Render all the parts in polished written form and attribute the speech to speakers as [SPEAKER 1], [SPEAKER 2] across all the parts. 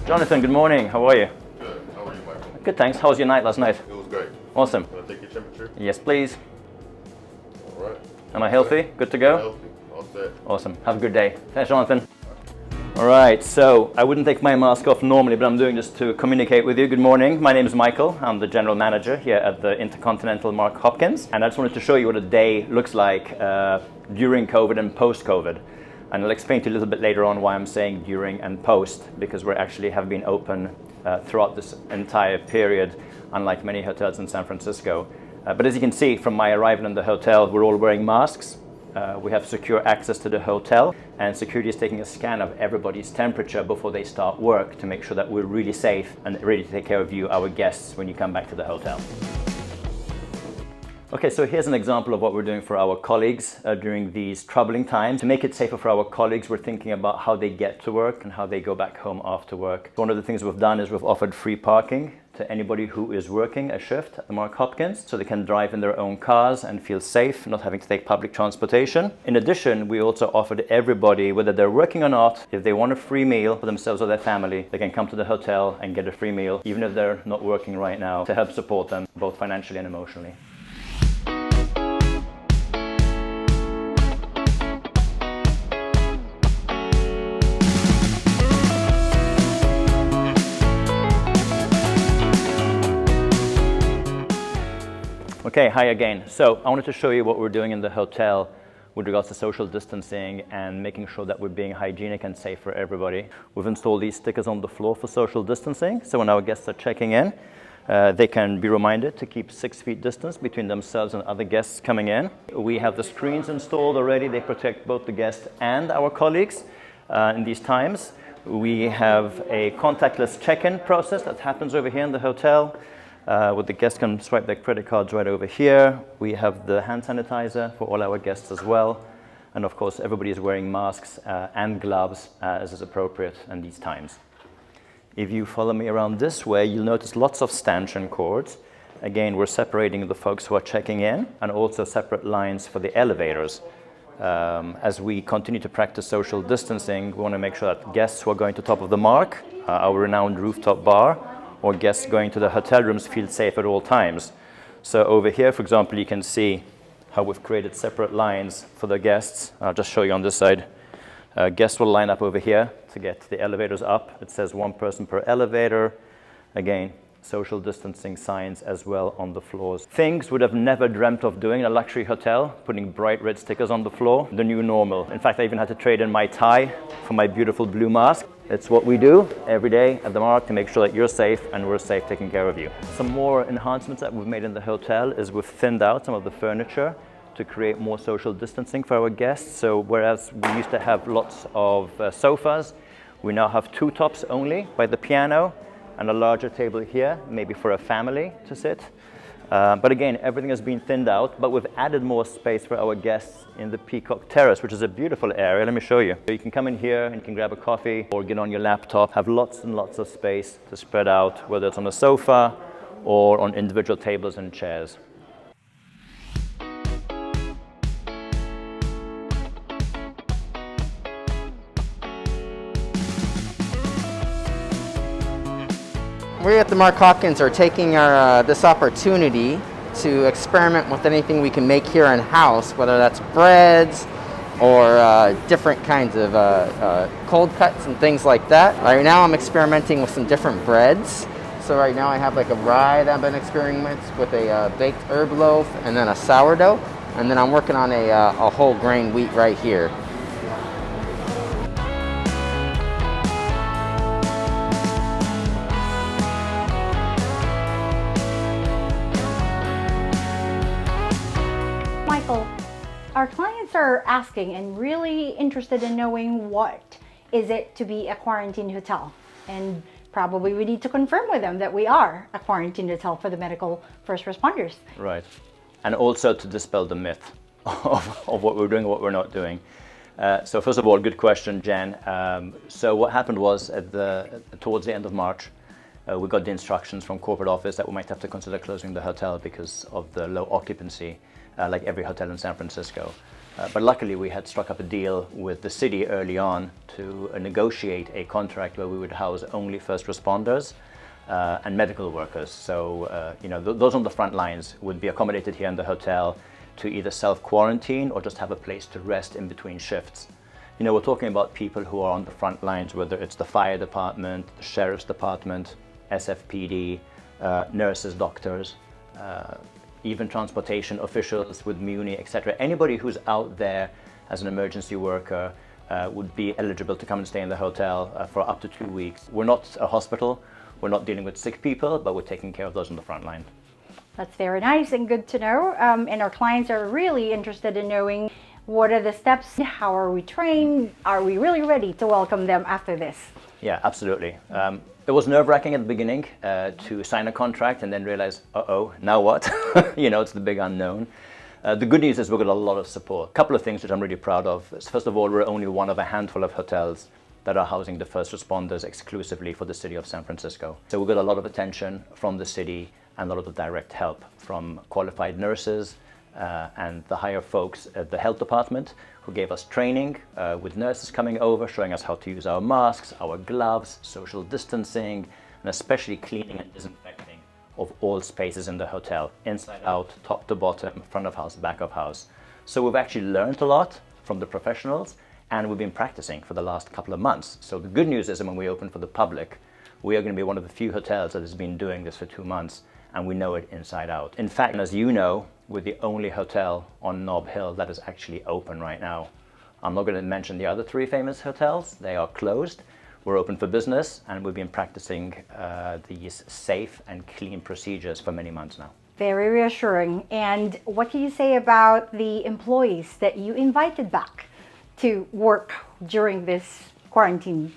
[SPEAKER 1] Jonathan, good morning. How are you?
[SPEAKER 2] Good. How are you, Michael?
[SPEAKER 1] Good, thanks. How was your night last night?
[SPEAKER 2] It was great.
[SPEAKER 1] Awesome.
[SPEAKER 2] Can I take your temperature?
[SPEAKER 1] Yes, please.
[SPEAKER 2] All right.
[SPEAKER 1] Am I healthy? Good to go?
[SPEAKER 2] Healthy. All set.
[SPEAKER 1] Awesome. Have a good day. Thanks, Jonathan. All right, so I wouldn't take my mask off normally, but I'm doing this to communicate with you. Good morning. My name is Michael. I'm the general manager here at the InterContinental Mark Hopkins. And I just wanted to show you what a day looks like during COVID and post-COVID. And I'll explain to you a little bit later on why I'm saying during and post, because we actually have been open throughout this entire period, unlike many hotels in San Francisco. But as you can see from my arrival in the hotel, we're all wearing masks. We have secure access to the hotel, and security is taking a scan of everybody's temperature before they start work to make sure that we're really safe and ready to take care of you, our guests, when you come back to the hotel. Okay, so here's an example of what we're doing for our colleagues during these troubling times. To make it safer for our colleagues, we're thinking about how they get to work and how they go back home after work. One of the things we've done is we've offered free parking to anybody who is working a shift at the Mark Hopkins, so they can drive in their own cars and feel safe, not having to take public transportation. In addition, we also offered everybody, whether they're working or not, if they want a free meal for themselves or their family, they can come to the hotel and get a free meal, even if they're not working right now, to help support them both financially and emotionally. Okay, hi again. So I wanted to show you what we're doing in the hotel with regards to social distancing and making sure that we're being hygienic and safe for everybody. We've installed these stickers on the floor for social distancing, so when our guests are checking in, they can be reminded to keep 6 feet distance between themselves and other guests coming in. We have the screens installed already. They protect both the guests and our colleagues in these times. We have a contactless check-in process that happens over here in the hotel. Where the guests can swipe their credit cards right over here. We have the hand sanitizer for all our guests as well. And of course, everybody is wearing masks and gloves as is appropriate in these times. If you follow me around this way, you'll notice lots of stanchion cords. Again, we're separating the folks who are checking in and also separate lines for the elevators. As we continue to practice social distancing, we want to make sure that guests who are going to Top of the Mark, our renowned rooftop bar, or guests going to the hotel rooms feel safe at all times. So over here, for example, you can see how we've created separate lines for the guests. I'll just show you on this side. Guests will line up over here to get the elevators up. It says 1 person per elevator. Again, social distancing signs as well on the floors. Things would have never dreamt of doing in a luxury hotel, putting bright red stickers on the floor, the new normal. In fact, I even had to trade in my tie for my beautiful blue mask. It's what we do every day at the Mark to make sure that you're safe and we're safe taking care of you. Some more enhancements that we've made in the hotel is we've thinned out some of the furniture to create more social distancing for our guests. So whereas we used to have lots of sofas, we now have 2 tops only by the piano and a larger table here, maybe for a family to sit. But again, everything has been thinned out, but we've added more space for our guests in the Peacock Terrace, which is a beautiful area. Let me show you. So you can come in here and you can grab a coffee or get on your laptop, have lots and lots of space to spread out, whether it's on a sofa or on individual tables and chairs.
[SPEAKER 3] We at the Mark Hopkins are taking this opportunity to experiment with anything we can make here in-house, whether that's breads or different kinds of cold cuts and things like that. Right now I'm experimenting with some different breads. So right now I have like a rye that I've been experimenting with a baked herb loaf and then a sourdough. And then I'm working on a whole grain wheat right here.
[SPEAKER 4] Michael, our clients are asking and really interested in knowing what is it to be a quarantine hotel. And probably we need to confirm with them that we are a quarantine hotel for the medical first responders.
[SPEAKER 1] Right. And also to dispel the myth of what we're doing and what we're not doing. So first of all, good question, Jen. So what happened was towards the end of March, we got the instructions from corporate office that we might have to consider closing the hotel because of the low occupancy, like every hotel in San Francisco. But luckily we had struck up a deal with the city early on to negotiate a contract where we would house only first responders and medical workers. So, those on the front lines would be accommodated here in the hotel to either self-quarantine or just have a place to rest in between shifts. We're talking about people who are on the front lines, whether it's the fire department, the sheriff's department, SFPD, nurses, doctors, even transportation officials with Muni, etc. Anybody who's out there as an emergency worker would be eligible to come and stay in the hotel for up to 2 weeks. We're not a hospital, we're not dealing with sick people, but we're taking care of those on the front line.
[SPEAKER 4] That's very nice and good to know. And our clients are really interested in knowing what are the steps, how are we trained, are we really ready to welcome them after this?
[SPEAKER 1] Yeah, absolutely. It was nerve-wracking at the beginning to sign a contract and then realize, uh-oh, now what? It's the big unknown. The good news is we've got a lot of support. A couple of things which I'm really proud of. First of all, we're only one of a handful of hotels that are housing the first responders exclusively for the city of San Francisco. So we've got a lot of attention from the city and a lot of direct help from qualified nurses and the higher folks at the health department who gave us training with nurses coming over, showing us how to use our masks, our gloves, social distancing, and especially cleaning and disinfecting of all spaces in the hotel, inside out, top to bottom, front of house, back of house. So we've actually learned a lot from the professionals, and we've been practicing for the last couple of months. So the good news is that when we open for the public, we are going to be one of the few hotels that has been doing this for 2 months, and we know it inside out. In fact, as you know, we're the only hotel on Nob Hill that is actually open right now. I'm not going to mention the other 3 famous hotels. They are closed. We're open for business, and we've been practicing these safe and clean procedures for many months now.
[SPEAKER 4] Very reassuring. And what can you say about the employees that you invited back to work during this quarantine?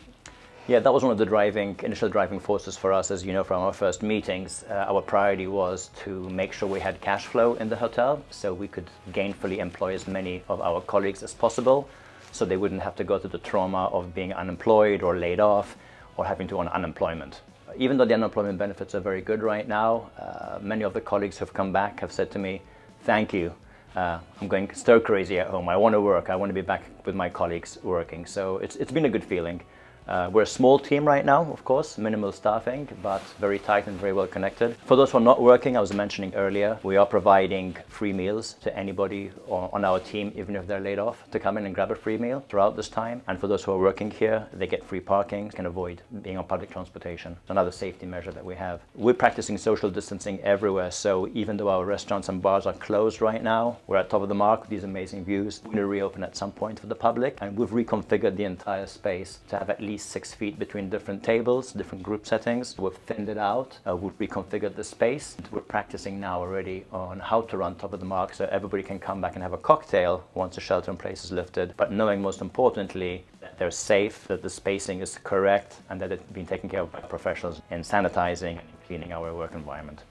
[SPEAKER 1] Yeah, that was one of the initial driving forces for us. As you know from our first meetings, our priority was to make sure we had cash flow in the hotel so we could gainfully employ as many of our colleagues as possible, so they wouldn't have to go through the trauma of being unemployed or laid off or having to go on unemployment. Even though the unemployment benefits are very good right now, many of the colleagues who have come back have said to me, thank you. I'm going stir crazy at home. I want to work. I want to be back with my colleagues working. So it's been a good feeling. We're a small team right now, of course, minimal staffing, but very tight and very well connected. For those who are not working, I was mentioning earlier, we are providing free meals to anybody on our team, even if they're laid off, to come in and grab a free meal throughout this time. And for those who are working here, they get free parking, can avoid being on public transportation. Another safety measure that we have. We're practicing social distancing everywhere, so even though our restaurants and bars are closed right now, we're at top of the mark with these amazing views. We're going to reopen at some point for the public, and we've reconfigured the entire space to have at least 6 feet between different tables, different group settings. We've thinned it out, we've reconfigured the space. We're practicing now already on how to run top of the mark so everybody can come back and have a cocktail once the shelter in place is lifted, but knowing most importantly that they're safe, that the spacing is correct, and that it's been taken care of by professionals in sanitizing and cleaning our work environment.